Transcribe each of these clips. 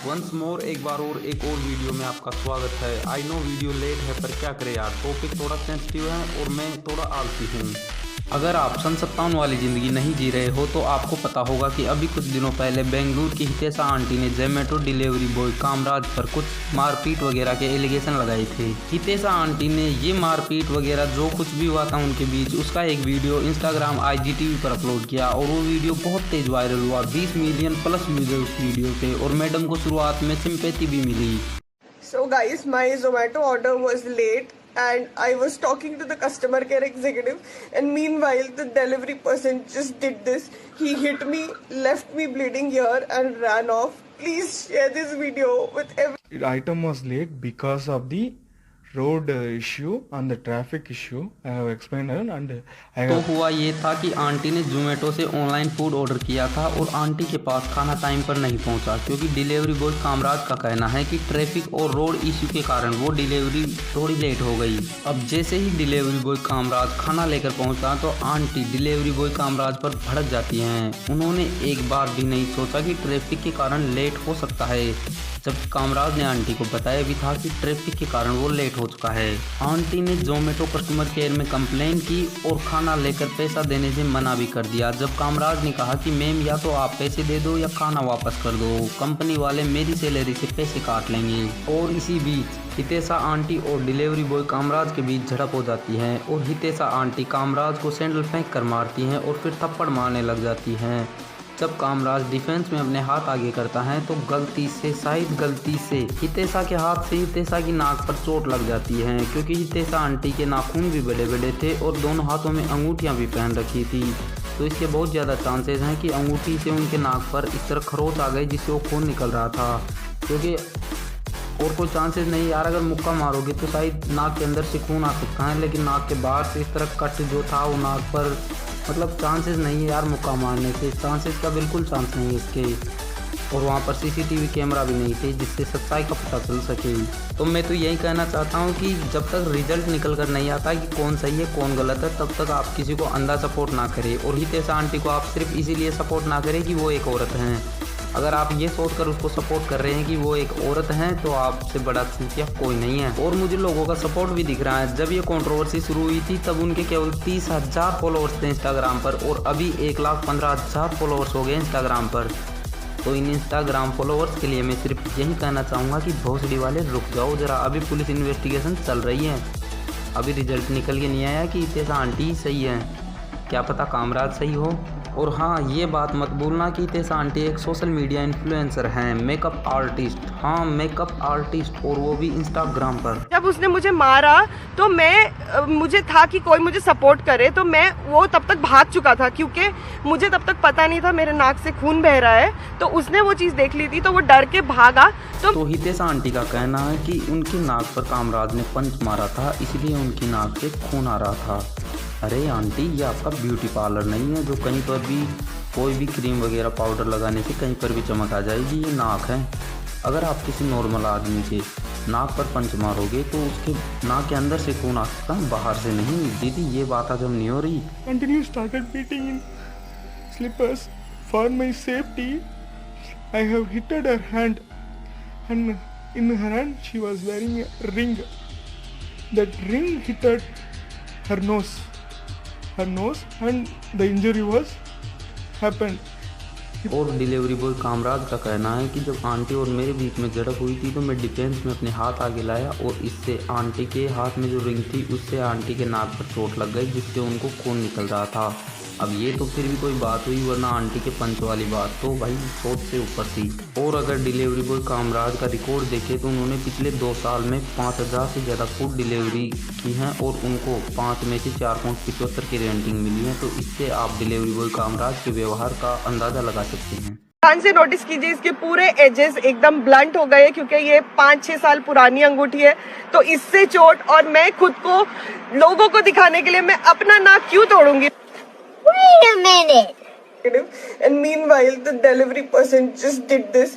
Once more एक बार और एक और वीडियो में आपका स्वागत है। आई नो वीडियो लेट है पर क्या करें यार, टॉपिक थोड़ा सेंसिटिव है और मैं थोड़ा आलसी हूँ। अगर आप सन 57 वाली ज़िंदगी नहीं जी रहे हो तो आपको पता होगा कि अभी कुछ दिनों पहले बेंगलुरु की हितेशा आंटी ने जोमेटो डिलीवरी बॉय कामराज पर कुछ मारपीट वगैरह के एलिगेशन लगाए थे। हितेशा आंटी ने ये मारपीट वगैरह जो कुछ भी हुआ था उनके बीच, उसका एक वीडियो इंस्टाग्राम IGTV पर अपलोड किया और वो वीडियो बहुत तेज वायरल हुआ। 20 मिलियन प्लस व्यूज है उस वीडियो पे और मैडम को शुरुआत में सिंपैथी भी मिली। So guys, my Zomato order was late and I was talking to the customer care executive, and meanwhile the delivery person just did this. He hit me, left me bleeding here and ran off. Please share this video with everyone. The item was late because of the road issue and the traffic issue. I have explained and I तो have हुआ ये था कि aunty ने जोमेटो से online food order किया था और आंटी के पास खाना टाइम पर नहीं पहुंचा, क्योंकि डिलीवरी बॉय कामराज का कहना है कि ट्रैफिक और रोड इश्यू के कारण वो डिलीवरी थोड़ी लेट हो गई। अब जैसे ही डिलीवरी बॉय कामराज खाना लेकर पहुंचा तो आंटी डिलीवरी बॉय कामराज पर भड़क जाती हैं। उन्होंने एक बार भी नहीं सोचा कि ट्रैफिक के कारण लेट हो सकता है, जब कामराज ने आंटी को बताया भी था कि ट्रैफिक के कारण वो लेट हो चुका है। आंटी ने जोमेटो कस्टमर केयर में कंप्लेन की और खाना लेकर पैसा देने से मना भी कर दिया। जब कामराज ने कहा कि मैम या तो आप पैसे दे दो या खाना वापस कर दो, कंपनी वाले मेरी सैलरी से पैसे काट लेंगे। और इसी बीच हितेशा आंटी और डिलीवरी बॉय कामराज के बीच झड़प हो जाती है और हितेशा आंटी कामराज को सैंडल फेंक कर मारती हैं और फिर थप्पड़ मारने लग जाती हैं। जब कामराज डिफेंस में अपने हाथ आगे करता है तो शायद गलती से हितेशा के हाथ से हितेशा की नाक पर चोट लग जाती है, क्योंकि हितेशा आंटी के नाखून भी बड़े बड़े थे और दोनों हाथों में अंगूठियां भी पहन रखी थी, तो इसके बहुत ज़्यादा चांसेस हैं कि अंगूठी से उनके नाक पर इस तरह खरोच आ गई जिससे वो खून निकल रहा था। क्योंकि और कोई चांसेस नहीं यार, अगर मुक्का मारोगे तो शायद नाक के अंदर से खून आ सकता है, लेकिन नाक के बाहर से इस तरह कट जो था वो नाक पर, मतलब चांसेस नहीं है यार मुक्का मारने के, चांसेस का बिल्कुल चांस नहीं है इसके। और वहाँ पर CCTV कैमरा भी नहीं थे जिससे सच्चाई का पता चल सके। तो मैं तो यही कहना चाहता हूँ कि जब तक रिजल्ट निकल कर नहीं आता कि कौन सही है कौन गलत है, तब तक आप किसी को अंधा सपोर्ट ना करें। और हितेशा आंटी को आप सिर्फ इसीलिए सपोर्ट ना करें कि वो एक औरत हैं। अगर आप ये सोचकर उसको सपोर्ट कर रहे हैं कि वो एक औरत है तो आपसे बड़ा चूतिया कोई नहीं है। और मुझे लोगों का सपोर्ट भी दिख रहा है। जब ये कंट्रोवर्सी शुरू हुई थी तब उनके केवल 30,000 फॉलोअर्स थे इंस्टाग्राम पर और अभी 1,15,000 फॉलोअर्स हो गए इंस्टाग्राम पर। तो इन इंस्टाग्राम फॉलोअर्स के लिए मैं सिर्फ यही कहना चाहूँगा कि भोसड़ी वाले रुक जाओ ज़रा, अभी पुलिस इन्वेस्टिगेशन चल रही है, अभी रिजल्ट निकल के नहीं आया कि हितेशा आंटी ही सही है, क्या पता कामराज सही हो। और हाँ, ये बात मत भूलना कि हितेशा आंटी एक सोशल मीडिया इन्फ्लुएंसर हैं, मेकअप आर्टिस्ट। हाँ, मेकअप आर्टिस्ट, और वो भी इंस्टाग्राम पर। जब उसने मुझे मारा तो मुझे था कि कोई मुझे सपोर्ट करे, तो मैं वो तब तक भाग चुका था, क्योंकि मुझे तब तक पता नहीं था मेरे नाक से खून बह रहा है। तो उसने वो चीज़ देख ली थी तो वो डर के भागा। तो हितेशा आंटी का कहना है कि उनकी नाक पर कामराज ने पंच मारा था, इसलिए उनकी नाक से खून आ रहा था। अरे आंटी, ये आपका ब्यूटी पार्लर नहीं है जो कहीं पर भी कोई भी क्रीम वगैरह पाउडर लगाने से कहीं पर भी चमक आ जाएगी। ये नाक है। अगर आप किसी नॉर्मल आदमी के नाक पर पंच मारोगे तो उसके नाक के अंदर से खून आ सकता है, बाहर से नहीं। दीदी, ये बात आज हम नहीं हो रही। continue started beating in slippers for my safety. I have hit her hand, and in her hand she was wearing a ring. That ring hit her nose, and the injury was happened. और delivery boy Kamaraj का कहना है कि जब aunty और मेरे बीच में झड़प हुई थी तो मैं डिफेंस में अपने हाथ आगे लाया और इससे आंटी के हाथ में जो रिंग थी उससे आंटी के नाक पर चोट लग गई जिससे उनको खून निकल रहा था। अब ये तो फिर भी कोई बात हुई, वरना आंटी के पंच वाली बात तो भाई सोच से ऊपर थी। और अगर डिलीवरी बॉय कामराज का रिकॉर्ड देखें तो उन्होंने पिछले 2 साल में 5,000 से ज़्यादा फूड डिलीवरी की हैं और उनको 5 में से 4.75 की रेटिंग मिली है। तो इससे आप डिलीवरी बॉय कामराज के व्यवहार का अंदाज़ा लगा सकते हैं। ध्यान से नोटिस कीजिए, इसके पूरे एजेस एकदम ब्लंट हो गए, क्योंकि ये 5-6 साल पुरानी अंगूठी है। तो इससे चोट, और मैं खुद को लोगों को दिखाने के लिए मैं अपना नाक क्यों तोड़ूंगी। Wait a minute. And meanwhile the delivery person just did this.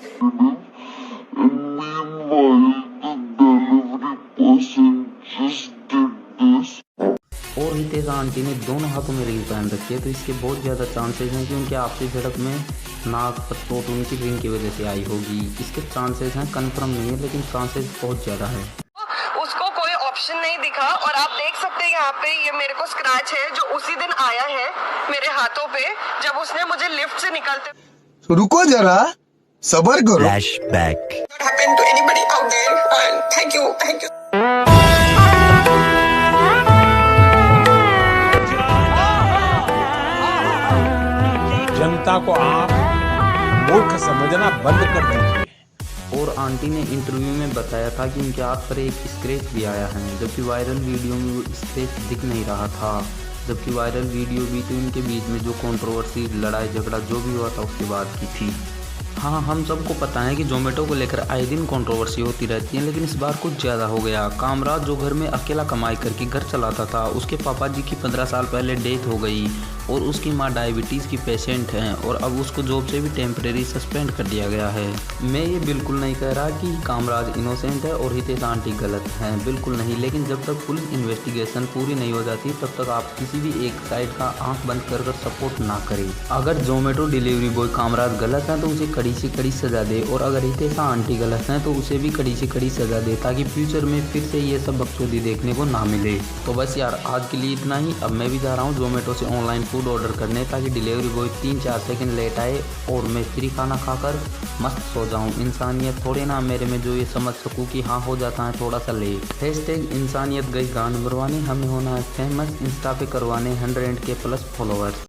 और हितेशा आंटी ने दोनों हाथों में रिंग पहन रखी है, तो इसके बहुत ज़्यादा चांसेस हैं कि उनके आपसी झड़प में नाक पर चोट उनकी ड्रिंक की वजह से आई होगी। इसके चांसेस हैं, कंफर्म नहीं है, लेकिन चांसेस बहुत ज़्यादा है। उसको कोई ऑप्शन नहीं दिखा और आप देख सकते हैं यहाँ पे ये मेरे को स्क्रैच है जो उसी दिन आया है मेरे हाथों पे जब उसने मुझे लिफ्ट से निकलते। रुको जरा, सबर करो। Flashback. What happened to anybody out there? And thank you. जनता को आप मूर्ख समझना बंद कर दीजिए। और आंटी ने इंटरव्यू में बताया था कि उनके हाथ पर एक स्क्रैच भी आया है, जबकि वायरल वीडियो में वो स्क्रैच दिख नहीं रहा था। जबकि वायरल वीडियो भी तो उनके बीच में जो कंट्रोवर्सी, लड़ाई झगड़ा जो भी हुआ था उसके बाद की थी। हाँ, हम सबको पता है कि जोमेटो को लेकर आए दिन कंट्रोवर्सी होती रहती है, लेकिन इस बार कुछ ज़्यादा हो गया। कामराज जो घर में अकेला कमाई करके घर चलाता था, उसके पापा जी की 15 साल पहले डेथ हो गई और उसकी माँ डायबिटीज़ की पेशेंट हैं और अब उसको जॉब से भी टेम्परेरी सस्पेंड कर दिया गया है। मैं ये बिल्कुल नहीं कह रहा कि कामराज इनोसेंट है और हितेश आंटी गलत हैं, बिल्कुल नहीं, लेकिन जब तक पुलिस इन्वेस्टिगेशन पूरी नहीं हो जाती तब तक आप किसी भी एक साइड का आंख बंद कर सपोर्ट ना करें। अगर जोमेटो डिलीवरी बॉय कामराज गलत है तो उसे कड़ी से कड़ी सजा दे, और अगर हितेश आंटी गलत हैं तो उसे भी कड़ी से कड़ी सजा दे, ताकि फ्यूचर में फिर से ये सब बकचोदी देखने को ना मिले। तो बस यार, आज के लिए इतना ही। अब मैं भी जा रहा हूँ जोमेटो से ऑनलाइन फूड ऑर्डर करने, ताकि डिलीवरी बॉय 3-4 सेकंड लेट आए और मैं फ्री खाना खाकर मस्त सो जाऊँ। इंसानियत थोड़े ना मेरे में जो ये समझ सकूँ कि हाँ हो जाता है थोड़ा सा लेट। #इंसानियत गई गान बनवाने, हमें होना है फेमस, इंस्टा पे करवाने 100K+ फॉलोवर्स।